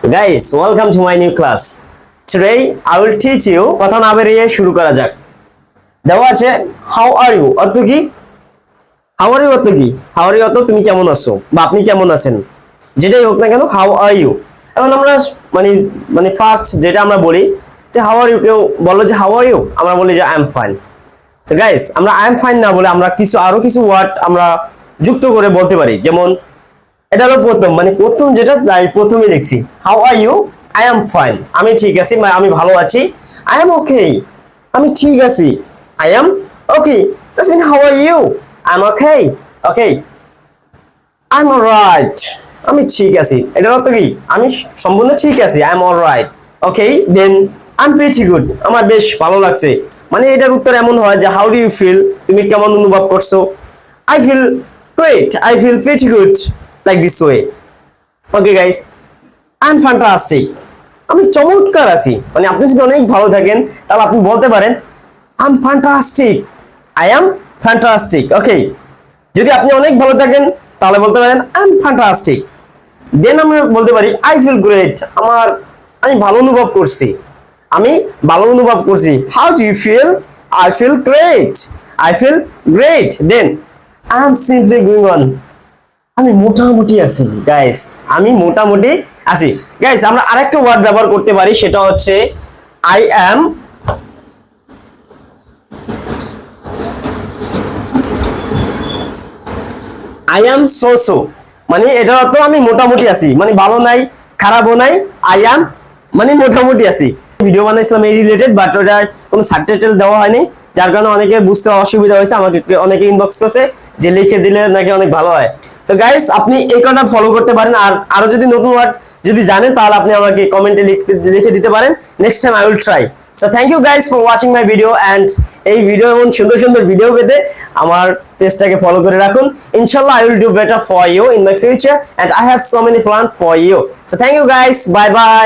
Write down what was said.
Guys, welcome to my new class. Today I will teach you কথা না বেরিয়ে শুরু করা যাক। দেওয়া আছে how are you অর্থ কি? How are you অর্থ কি? How are you অর্থ তুমি কেমন আছো বা আপনি কেমন আছেন, যেটাই হোক না কেন how are you। এখন আমরা মানে মানে ফার্স্ট যেটা আমরা বলি যে how are you, কেউ বলো যে how are you, আমরা বলি যে I am fine। So guys, আমরা I am fine না বলে আমরা আরো কিছু ওয়ার্ড আমরা যুক্ত করে বলতে পারি, যেমন এটা হলো প্রথম, মানে প্রথম যেটা তাই প্রথমে লিখছি how are you, I am fine, আমি ঠিক আছি, আমি ভালো আছি। আই এম ওকে, আমি ঠিক আছি। I am okay, that's mean how are you, I am okay, okay. I am alright, আমি ঠিক আছি, এটার অর্থ কি? আমি সম্পূর্ণ ঠিক আছি, I am alright, okay. Then I am pretty good, আমার বেশ ভালো লাগছে। মানে এটার উত্তর এমন হয় যে হাউ ডু ইউ ফিল, তুমি কেমন অনুভব করছো। I feel great, I feel pretty good, like this way. Okay guys, I'm fantastic, আমি চমৎকার আছি। মানে আপনি যদি অনেক ভালো থাকেন তাহলে আপনি বলতে পারেন I'm fantastic, I am fantastic, okay। যদি আপনি অনেক ভালো থাকেন তাহলে বলতে পারেন I'm fantastic। দেন আমরা বলতে পারি I feel great, আমি ভালো অনুভব করছি, আমি ভালো অনুভব করছি। How do you feel? I feel great, I feel great। Then I'm simply going on, আমি মোটামুটি আছি গাইস, আমি মোটামুটি আছি। গাইস আমরা আরেকটা ওয়ার্ড ব্যবহার করতে পারি, সেটা হচ্ছে আই অ্যাম সো সো। মানে এটা অর্থ আমি মোটামুটি আছি, মানে ভালো নাই খারাপও নাই, আই অ্যাম মানে মোটামুটি আছি। ভিডিও বানাইছিলাম এই রিলেটেড, বাট ওটা কোনো সাবটাইটেল দেওয়া হয়নি, যার কারণে অনেকে বুঝতে অসুবিধা হয়েছে। আমাকে অনেকে ইনবক্স করছে যে লিখে দিলে নাকি অনেক ভালো হয়। তো গাইস আপনি এই কথা ফলো করতে পারেন, আর আরো যদি নতুন ওয়ার্ড যদি জানেন তাহলে আপনি আমাকে কমেন্টে লিখে দিতে পারেন। Next time I will try. So thank you guys for watching my video, and এই ভিডিও এমন সুন্দর সুন্দর ভিডিও পেতে আমার পেজটাকে ফলো করে রাখুন। ইনশাআল্লাহ I will do better for you in my future, and I have so many plan for you. So thank you guys, bye by.